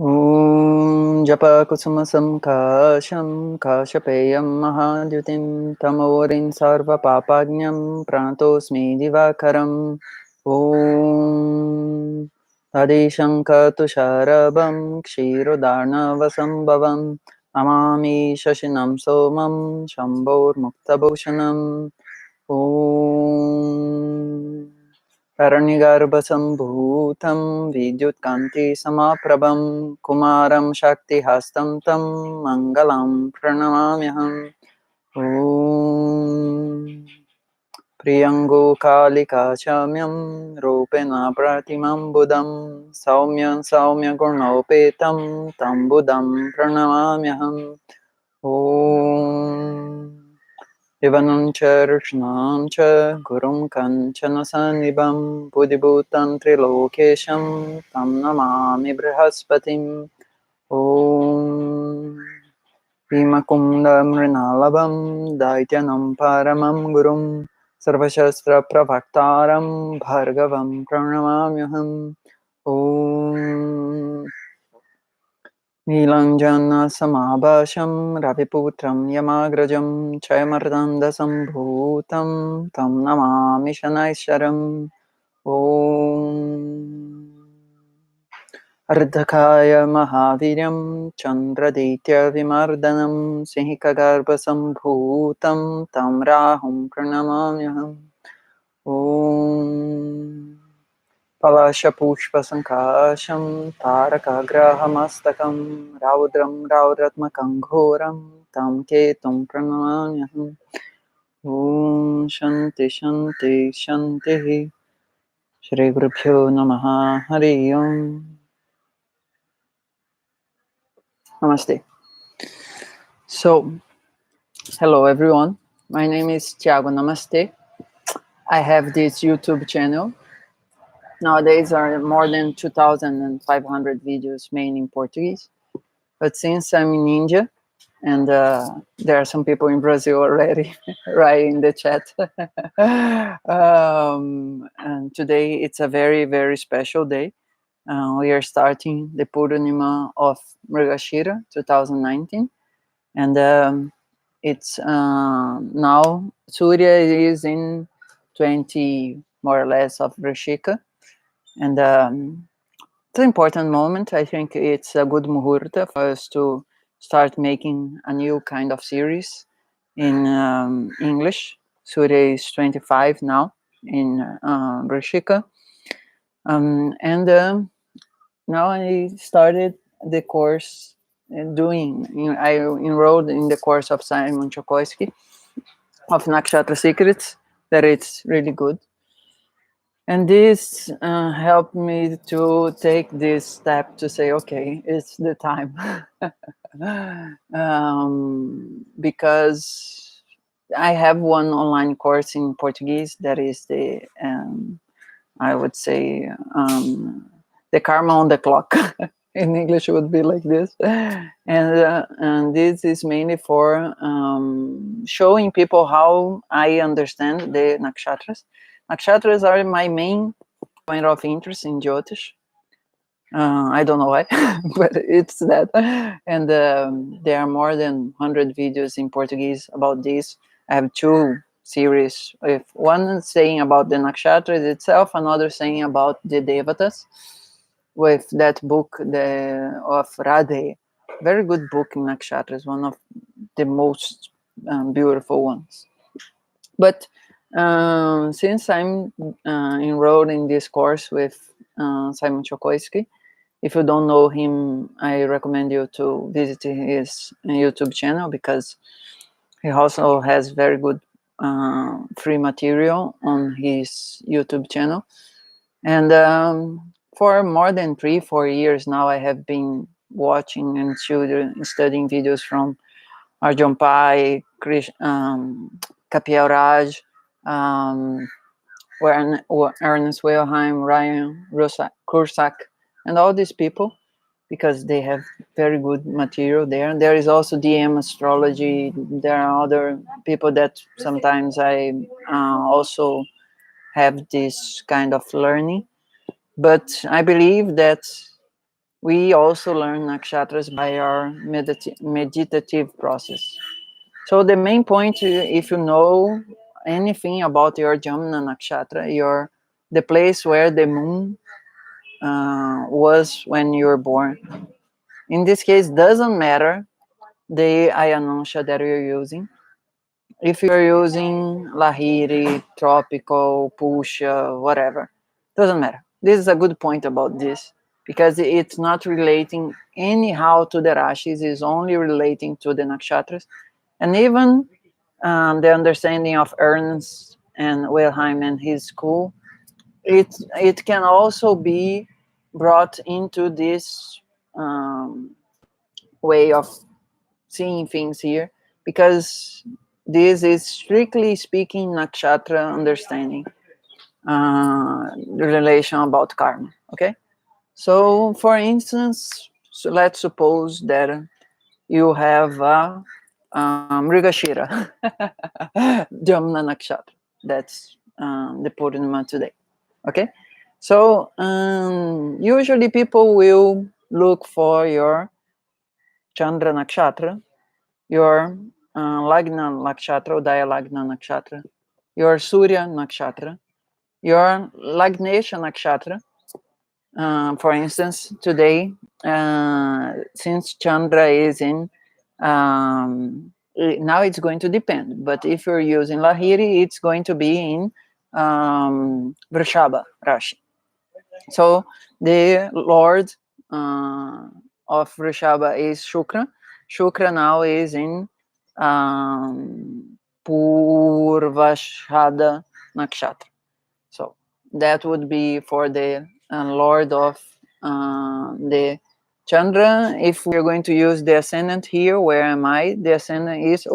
Om Japa Kusuma Samkasham Kashapeyam Mahadyutim Tamorin Sarva Papagnyam Pranatosmi Divakaram Om Tadishanka Tusharabam Kshirodarnavasambhavam Namami Shashinam Somam Shambhor Muktabhushanam Om Karanigarbhasambhutam Vidyutkanti Samaprabham Kumaram Shakti Hastam Tam Mangalam Pranamamyaham Om Priyango Kalika Chamyam Rupena Pratimam Buddham Saumyan Saumya Gunopetam Tam Buddham Pranamamyaham Om Ivanam cha Rishnam cha Gurum Kanchana Sanibam Buddhibhutam Trilokesham Tam Namami Brihaspatim Om Bhimakunda Mrinalabam Daityanam Paramam Gurum Sarvashastra Pravaktaram Bhargavam Pranamamyaham Om Nilanjana Samabhasham Raviputram Yamagrajam Chayamardanda Sambhutam Tam Namami Shanaisharam Om Ardhakaya Mahaviryam Chandraditya Vimardanam Sihikagarbha Sambhutam Tam Rahum Pranamamyaham Om Palasha Pushpa Sankasham Tarakagrahamastakam Raudram Raudratmakam Ghoram Tam Ketum Pranamanyaham Om Shanti Shanti Shanti Shri Gurubhyo Namaha Hari Om Namaste. So, hello everyone. My name is Tiaggonamaste. I have this YouTube channel. Nowadays are more than 2,500 videos, mainly in Portuguese. But since I'm in India, and there are some people in Brazil already writing in the chat, and today it's a very, very special day. We are starting the Purnima of Mrigashira 2019, and it's now Surya is in 20 more or less of Vrishika, and it's an important moment. I think it's a good muhurta for us to start making a new kind of series in English. Surya is 25 now in Vrishika, and now I started the course I enrolled in the course of Simon Chokoisky of Nakshatra Secrets, that it's really good. And this helped me to take this step to say, okay, it's the time. Because I have one online course in Portuguese that is I would say, the karma on the clock. In English, it would be like this. And this is mainly for showing people how I understand the nakshatras. Nakshatras are my main point of interest in jyotiṣa. I don't know why, but it's that. And there are more than 100 videos in Portuguese about this. I have two series, with one saying about the nakshatras itself, another saying about the devatas, with that book of Radhe. Very good book in nakshatras, one of the most beautiful ones. But since I'm enrolled in this course with Simon Chokoisky, if you don't know him, I recommend you to visit his YouTube channel, because he also has very good free material on his YouTube channel. And for more than 3-4 years now, I have been watching and studying videos from Arjun Pai, Kapiel Raj, Ernest Wilhelm, Ryan Kursak, and all these people, because they have very good material there. There is also DM astrology. There are other people that sometimes I also have this kind of learning. But I believe that we also learn nakshatras by our meditative process. So the main point, if you know anything about your Jamna nakshatra, the place where the moon was when you were born. In this case, doesn't matter the Ayanansha that you're using. If you're using Lahiri, Tropical, Pusha, whatever, doesn't matter. This is a good point about this, because it's not relating anyhow to the Rashis, it's only relating to the Nakshatras. And even the understanding of Ernst and Wilhelm and his school, it can also be brought into this way of seeing things here, because this is strictly speaking nakshatra understanding the relation about karma. Okay, so for instance, so let's suppose that you have a Mrigashira Jamna nakshatra. That's the Purnima today. Okay, so usually people will look for your Chandra nakshatra, your Lagna nakshatra, Udaya Lagna nakshatra, your Surya nakshatra, your Lagnesha nakshatra. For instance, today, since Chandra is in, now it's going to depend, but if you're using Lahiri, it's going to be in Vrishaba Rashi. So the Lord of Vrishaba is Shukra. Shukra now is in Purvashada Nakshatra. So that would be for the Lord of the Chandra. If we're going to use the ascendant here, where am I? The ascendant is,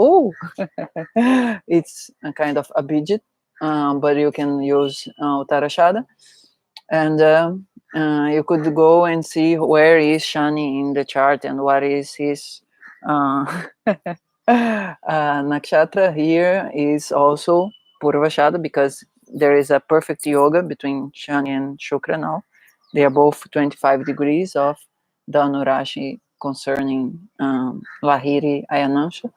it's a kind of Abhijit, but you can use Uttarashada. And you could go and see where is Shani in the chart and what is his nakshatra. Here is also Purvashada, because there is a perfect yoga between Shani and Shukra now. They are both 25 degrees of Dhanu Rashi concerning Lahiri Ayanansha.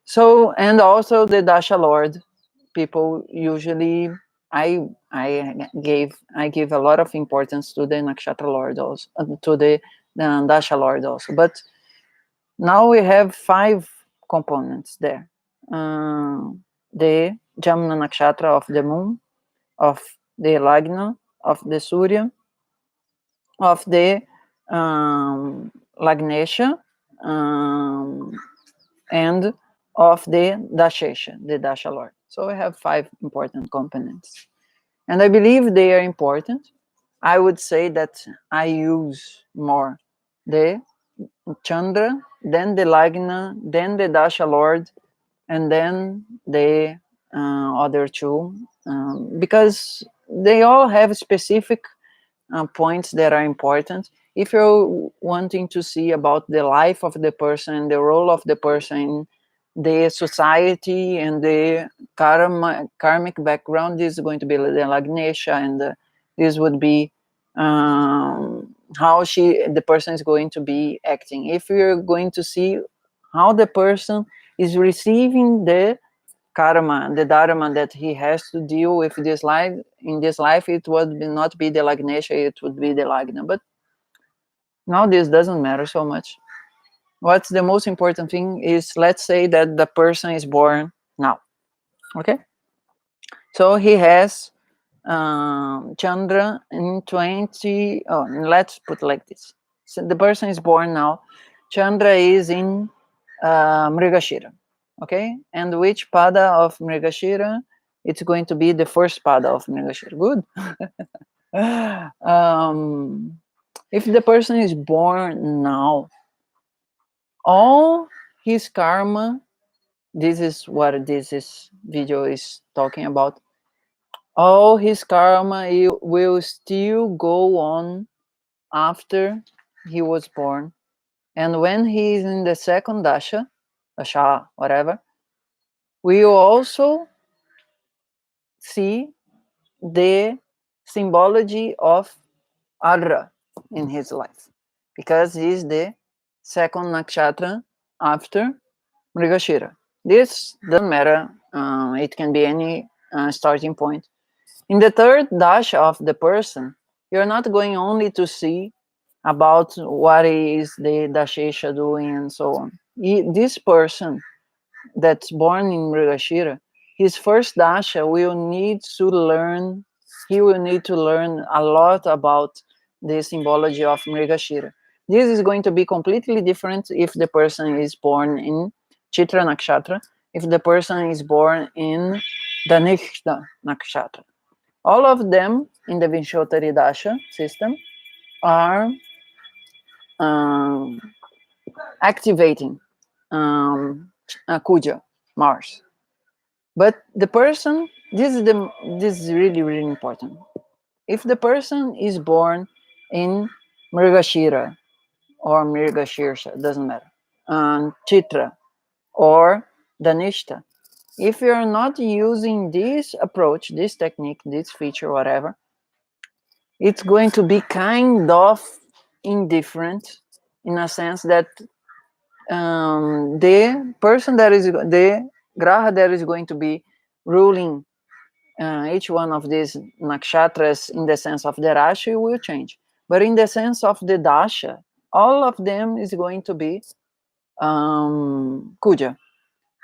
So, and also the Dasha Lord, people usually, I give a lot of importance to the Nakshatra Lord also, to the Dasha Lord also. But now we have 5 components there. The Jamna Nakshatra of the moon, of the Lagna, of the Surya, of the Lagnesha, and of the Dashesha, the Dasha Lord. So we have 5 important components. And I believe they are important. I would say that I use more the Chandra, then the Lagna, then the Dasha Lord, and then the other 2, because they all have specific points that are important. If you're wanting to see about the life of the person, the role of the person in the society and the karmic background, this is going to be the Lagnesha, and this would be how the person is going to be acting. If you're going to see how the person is receiving the karma, the dharma that he has to deal with this life, in this life, it would not be the Lagnesha, it would be the Lagna. But now this doesn't matter so much. What's the most important thing is, let's say that the person is born now. Okay? So he has Chandra in 20, let's put like this. So the person is born now. Chandra is in Mrigashira. Okay? And which pada of Mrigashira? It's going to be the first pada of Mrigashira. Good. If the person is born now, all his karma, this is what this video is talking about, all his karma will still go on after he was born. And when he is in the second dasha, whatever, we will also see the symbology of Arra. in his life, because he's the second nakshatra after Mrigashira. This doesn't matter. It can be any starting point. In the third dasha of the person, you're not going only to see about what is the dashesha doing and so on. This person that's born in Mrigashira, his first dasha will need to learn, he will need to learn a lot about the symbology of Mrigashira. This is going to be completely different if the person is born in Chitra Nakshatra, if the person is born in Dhanishta Nakshatra. All of them in the Vinshottari Dasha system are um, activating Kuja, Mars. But the person, this is really, really important. If the person is born in Mrigashira or Mrigashirsha, doesn't matter, Chitra or Dhanishta, if you're not using this approach, this technique, this feature, whatever, it's going to be kind of indifferent in a sense that the person that is the graha that is going to be ruling each one of these nakshatras in the sense of the rashi will change, but in the sense of the dasha, all of them is going to be kuja.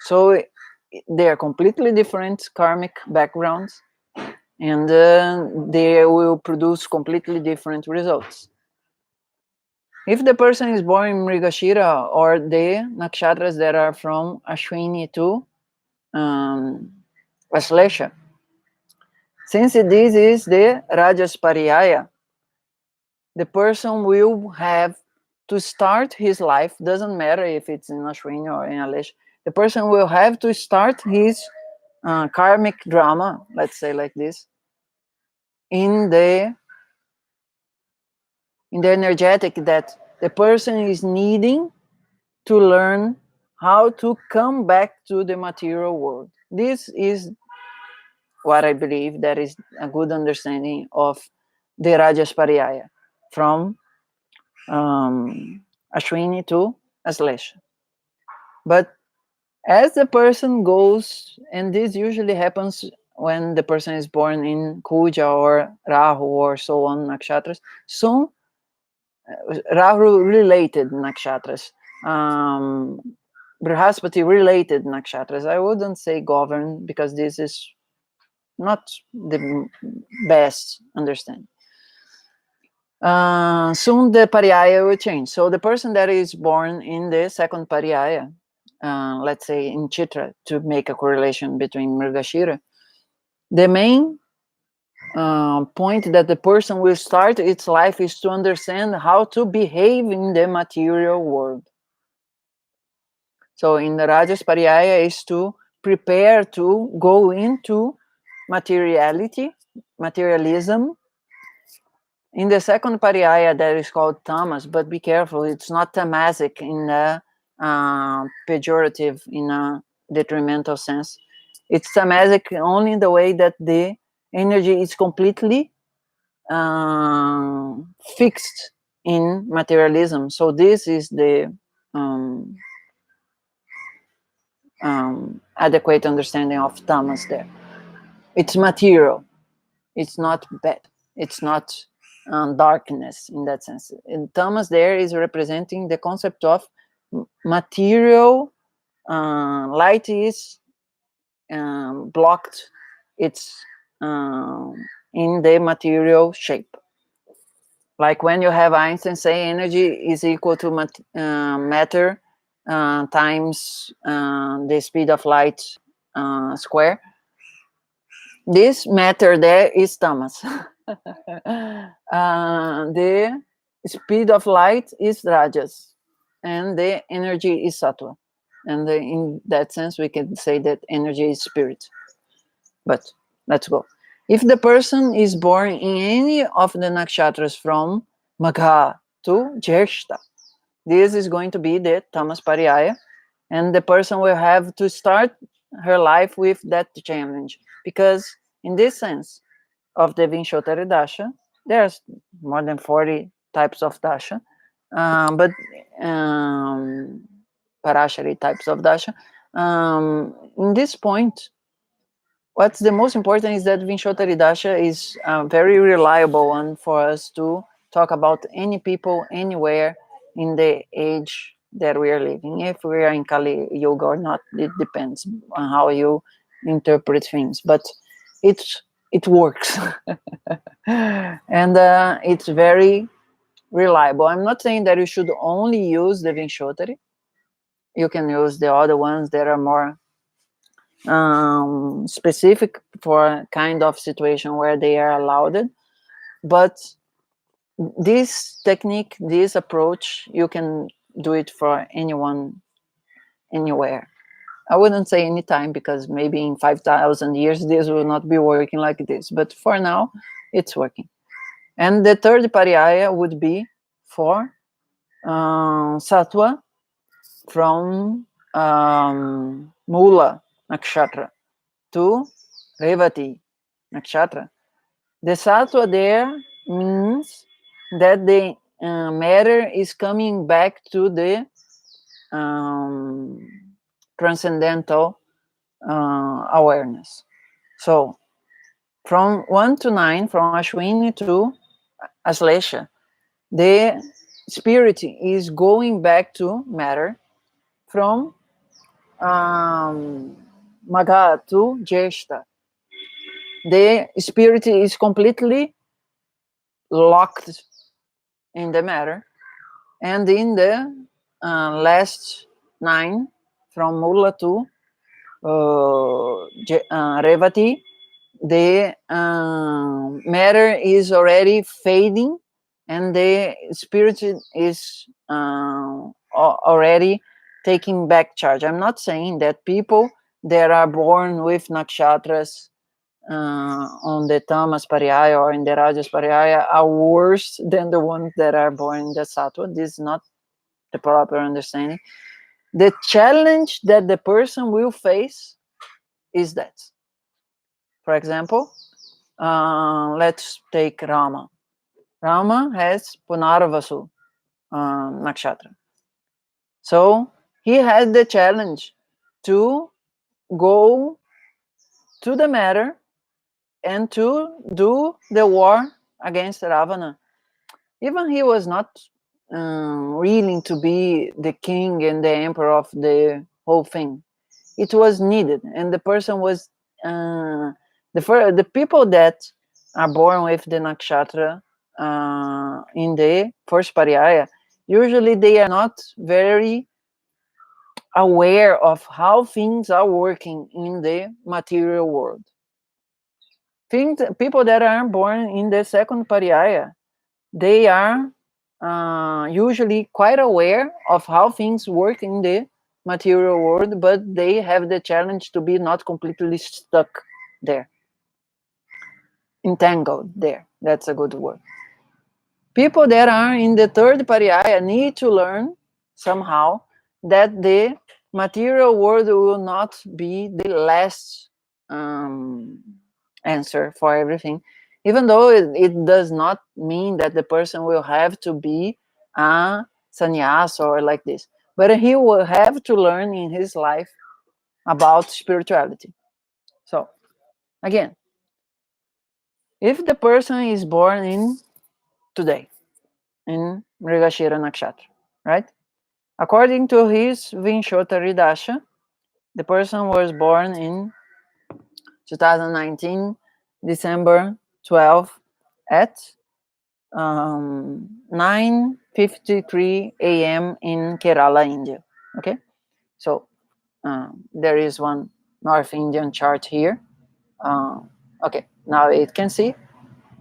So they are completely different karmic backgrounds, and they will produce completely different results. If the person is born in Mrigashira or the nakshatras that are from Ashwini to Aslesha, since this is the Rajaspariyaya, the person will have to start his life, doesn't matter if it's in Ashwini or in Aslesha, the person will have to start his karmic drama, let's say like this, in the energetic that the person is needing to learn how to come back to the material world. This is what I believe that is a good understanding of the Rajaspariyaya from Ashwini to Aslesha. But as the person goes, and this usually happens when the person is born in Kuja or Rahu or so on, nakshatras, soon Rahu related nakshatras, Brihaspati related nakshatras. I wouldn't say govern because this is not the best understanding. Soon the pariyaya will change. So the person that is born in the second pariyaya, let's say in Chitra, to make a correlation between Mrigashira, the main point that the person will start its life is to understand how to behave in the material world. So in the Rajas Pariyaya is to prepare to go into materiality, materialism. In the second Pariyaya that is called tamas, but be careful, it's not tamasic in the pejorative, in a detrimental sense. It's tamasic only in the way that the energy is completely fixed in materialism. So this is the adequate understanding of tamas there. It's material. It's not bad. It's not darkness in that sense. And tamas there is representing the concept of material. Light is blocked. It's in the material shape. Like when you have Einstein say energy is equal to matter times the speed of light square. This matter there is tamas. The speed of light is rajas, and the energy is sattva. And in that sense, we can say that energy is spirit. But let's go. If the person is born in any of the nakshatras from Magha to Jyeshta, this is going to be the tamas pariyaya, and the person will have to start her life with that challenge, because in this sense of the Vinshottari Dasha, there's more than 40 types of dasha, but parashari types of dasha. In this point, what's the most important is that Vinshottari dasha is a very reliable one for us to talk about any people anywhere in the age that we are living. If we are in Kali Yoga or not, it depends on how you interpret things, but it works. And it's very reliable. I'm not saying that you should only use the Vinshottari. You can use the other ones that are more specific for a kind of situation where they are allowed. But this technique, this approach, you can do it for anyone, anywhere. I wouldn't say anytime, because maybe in 5,000 years this will not be working like this. But for now, it's working. And the third pariyaya would be for Sattva from Mula Nakshatra to Revati Nakshatra. The Sattva there means that the matter is coming back to the transcendental awareness. So from 1 to 9, from Ashwini to Aslesha, the spirit is going back to matter. From Magha to Jyeshtha, the spirit is completely locked in the matter. And in the last 9, from Mula to Revati, the matter is already fading, and the spirit is already taking back charge. I'm not saying that people that are born with nakshatras on the tamas pariyaya or in the rajas pariyaya are worse than the ones that are born in the sattva. This is not the proper understanding. The challenge that the person will face is that, for example, let's take Rama. Rama has Punarvasu nakshatra. So he had the challenge to go to the matter and to do the war against Ravana. Even he was not willing to be the king and the emperor of the whole thing. It was needed, and the person was the people that are born with the nakshatra in the first pariyaya, usually they are not very aware of how things are working in the material world. People that are born in the second pariyaya, they are usually quite aware of how things work in the material world, but they have the challenge to be not completely stuck there, entangled there. That's a good word. People that are in the third pariyaya need to learn somehow that the material world will not be the last answer for everything, even though it does not mean that the person will have to be a sannyasa or like this, but he will have to learn in his life about spirituality. So again, if the person is born in today in Mrigashira Nakshatra, right? According to his Vinshottari Dasha, the person was born in 2019, December 12 at 9:53 a.m. in Kerala, India. Okay, so there is one North Indian chart here. Okay, now it can see.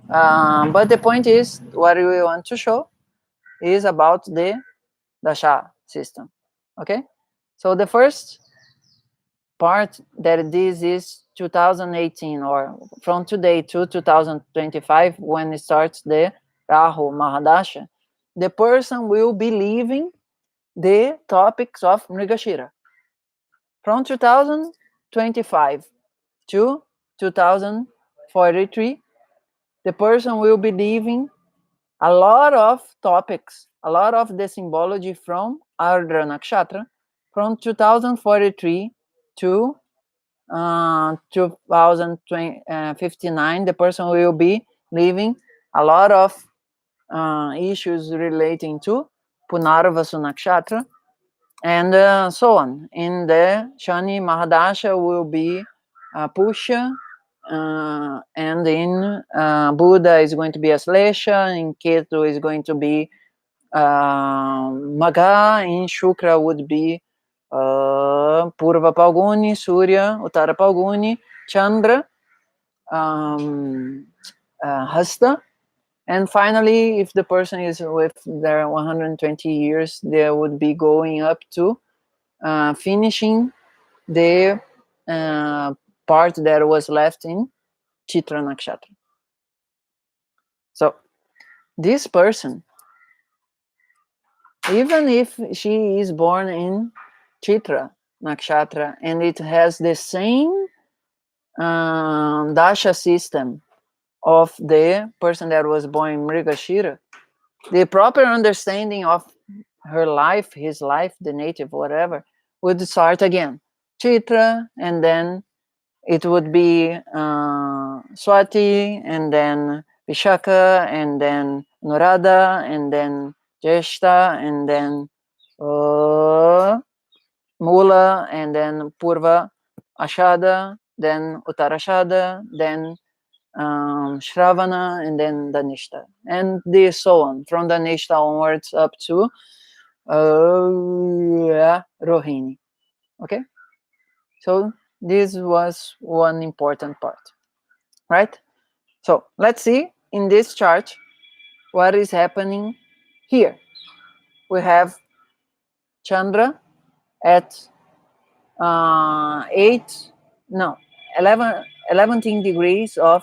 But the point is, what we want to show is about the Dasha system. Okay, so the first part that this is 2018, or from today to 2025, when it starts the Rahu Mahadasha, the person will be leaving the topics of Mrigashira. From 2025 to 2043, the person will be leaving a lot of topics, a lot of the symbology from Ardra Nakshatra from 2043 to 2059. The person will be living a lot of issues relating to Punarvasu Nakshatra and so on. In the Shani Mahadasha will be Pusha, and in Buddha is going to be Aslesha, in Ketu is going to be Magha, in Shukra would be Purva Palguni, Surya, Uttara Palguni, Chandra, Hasta, and finally, if the person is with their 120 years, they would be going up to finishing the part that was left in Chitra Nakshatra. So this person, even if she is born in Chitra Nakshatra and it has the same dasha system of the person that was born in Mrigashira, the proper understanding of her life, his life, the native, whatever, would start again. Chitra, and then it would be Swati, and then Vishaka, and then Nurada, and then Jeshta, and then Mula, and then Purva Ashada, then Uttarashada, then Shravana, and then Danishta, and this so on, from Danishta onwards up to Rohini. Okay, so this was one important part, right? So let's see in this chart what is happening here. We have Chandra at 11 degrees of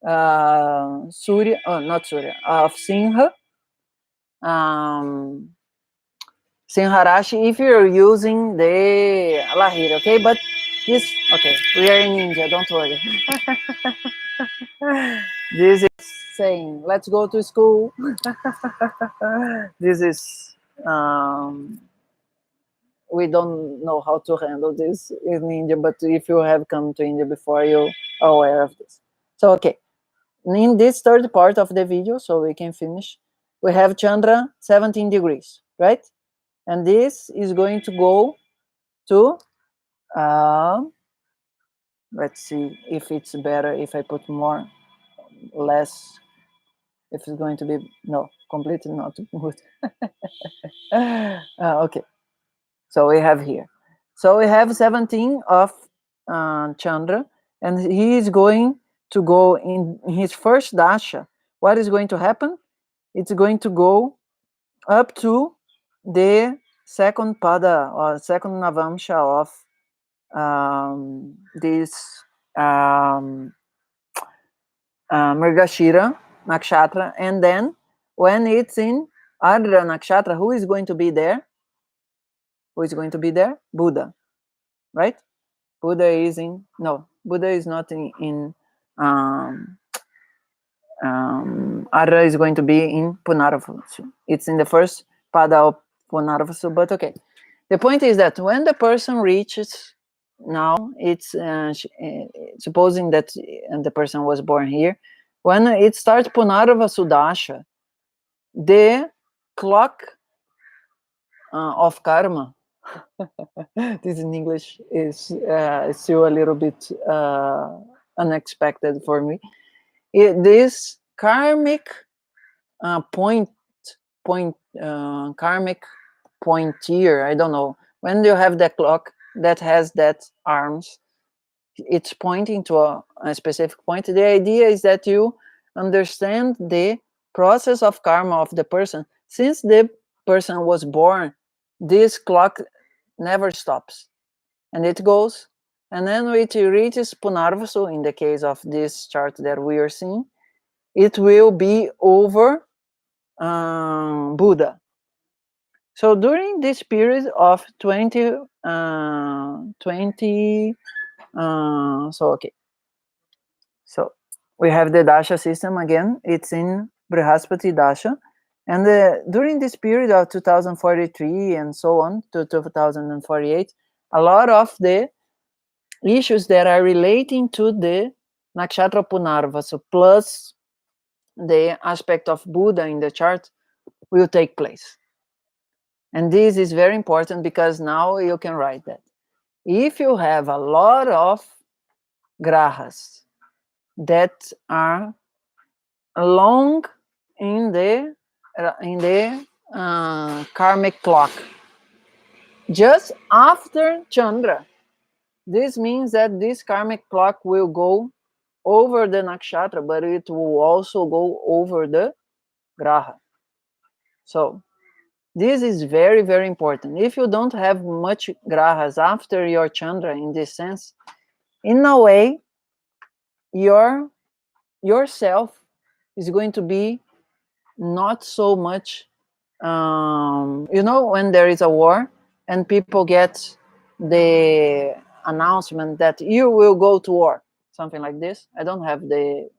Surya, not Surya, of Singha, Sinha Rashi, if you're using the Lahiri, okay? But this, okay, we are in India, don't worry. This is saying, let's go to school. This is, we don't know how to handle this in India, but if you have come to India before, you're aware of this. So, okay, in this third part of the video, so we can finish, we have Chandra 17 degrees, right? And this is going to go to, let's see if it's better if I put more, less, if it's going to be, no, completely not good. Okay, so we have here. So we have 17 of Chandra, and he is going to go in his first dasha. What is going to happen? It's going to go up to the second pada or second navamsha of this Mrigashira Nakshatra, and then when it's in Ardra Nakshatra, who is going to be there? Who is going to be there? Buddha, right? Buddha is in, no, Buddha is not in Ardra is going to be in Punarvasu. It's in the first pada of Punarvasu, but okay. The point is that when the person reaches, now it's supposing that the person was born here, when it starts Punarvasu Dasha, the clock of karma, this in English is still a little bit unexpected for me. This karmic karmic pointier, I don't know, when you have that clock that has that arms, it's pointing to a specific point. The idea is that you understand the process of karma of the person. Since the person was born, this clock never stops, and it goes, and then it reaches Punarvasu. In the case of this chart that we are seeing, it will be over Buddha. So during this period of 20, so okay, so we have the dasha system again. It's in Brihaspati Dasha. And during this period of 2043 and so on to 2048, a lot of the issues that are relating to the nakshatra Punarvasu plus the aspect of Buddha in the chart will take place. And this is very important because now you can write that. If you have a lot of grahas that are long in the karmic clock, just after Chandra, this means that this karmic clock will go over the nakshatra, but it will also go over the graha. So this is very, very important. If you don't have much grahas after your Chandra in this sense, in a way, yourself is going to be not so much, when there is a war and people get the announcement that you will go to war, something like this. I don't have the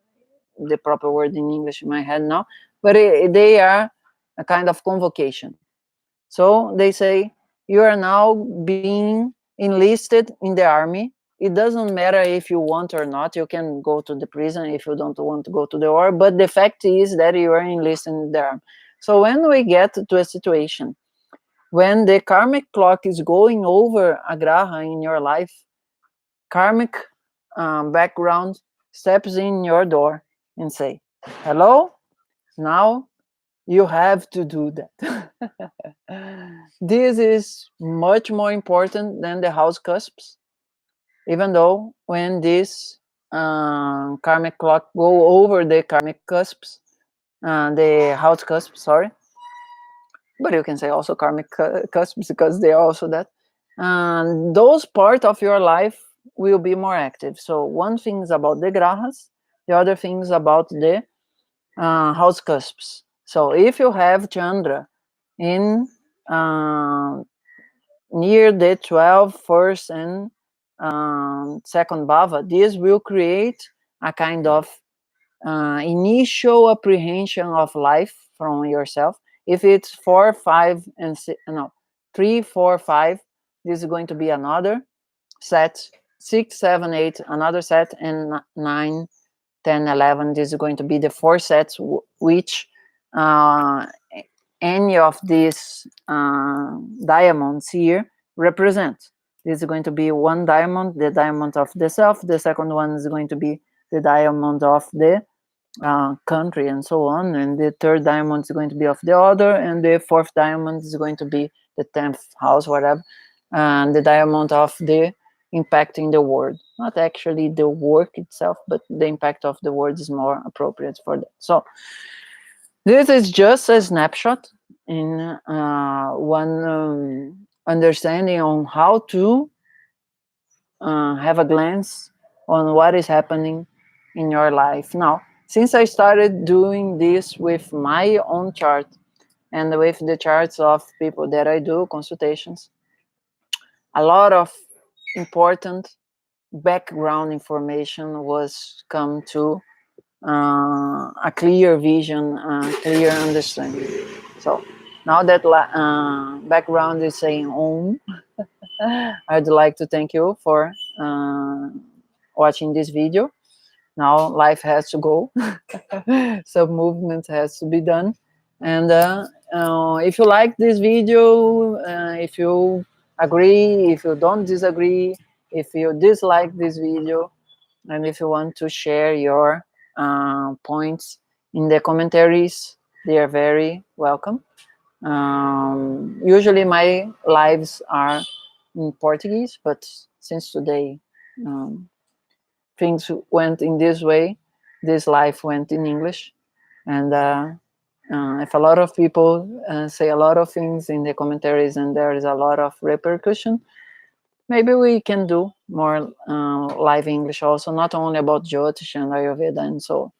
proper word in English in my head now, but they are a kind of convocation. So they say, you are now being enlisted in the army. It doesn't matter if you want or not. You can go to the prison if you don't want to go to the war. But the fact is that you are enlisted in the army. So when we get to a situation when the karmic clock is going over a graha in your life, karmic background steps in your door and say, hello, now you have to do that. This is much more important than the house cusps, even though when this karmic clock go over the karmic cusps, the house cusps, sorry, but you can say also karmic cusps because they are also that. Those part of your life will be more active. So one thing is about the grahas, the other thing is about the house cusps. So if you have Chandra in near the 12th, first, and second bhava, this will create a kind of initial apprehension of life from yourself. If it's 4, 5, and 6, no, 3, 4, 5, this is going to be another set. 6, 7, 8, another set, and 9, 10, 11, this is going to be the 4 sets which any of these diamonds here represent. This is going to be one diamond, the diamond of the self. The second one is going to be the diamond of the country and so on. And the third diamond is going to be of the other. And the fourth diamond is going to be the 10th house, whatever. And the diamond of the impact in the world. Not actually the work itself, but the impact of the world is more appropriate for that. So this is just a snapshot in one understanding on how to have a glance on what is happening in your life. Now, since I started doing this with my own chart and with the charts of people that I do consultations, a lot of important background information was come to a clear vision, clear understanding. So now that background is saying Om, I'd like to thank you for watching this video. Now life has to go. Some movement has to be done. And if you like this video, if you agree, if you don't disagree, if you dislike this video, and if you want to share your points in the commentaries, they are very welcome. Usually my lives are in Portuguese, but since today things went in this way, this life went in English. And if a lot of people say a lot of things in the commentaries and there is a lot of repercussion, maybe we can do more live English also, not only about jyotiṣa and Ayurveda and so on.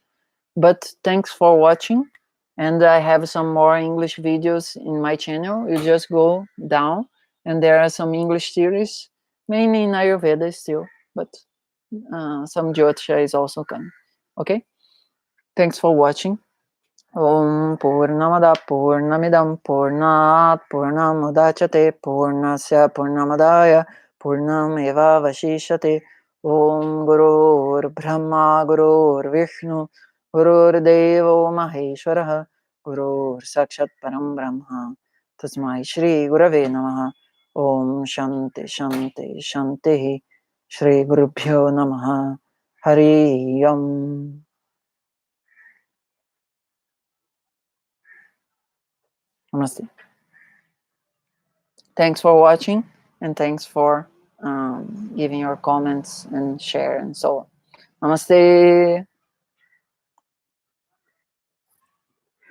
But thanks for watching. And I have some more English videos in my channel. You just go down and there are some English series, mainly in Ayurveda still, but some jyotiṣa is also coming. Okay? Thanks for watching. Om Purnamada Purnamidam Purnat Purnamudachyate Purnasya Purnamadaya Purnameva Vashishate. Om Gurur Brahma Gurur Vishnu Gurur Devo Maheshwaraha Gurur Sakshat Param Brahma Tasmai Shri Gurave Namaha. Om Shanti Shanti Shanti Shri Gurubhyo Namaha. Hari Om. Namaste. Thanks for watching, and thanks for giving your comments and share and so on. Namaste.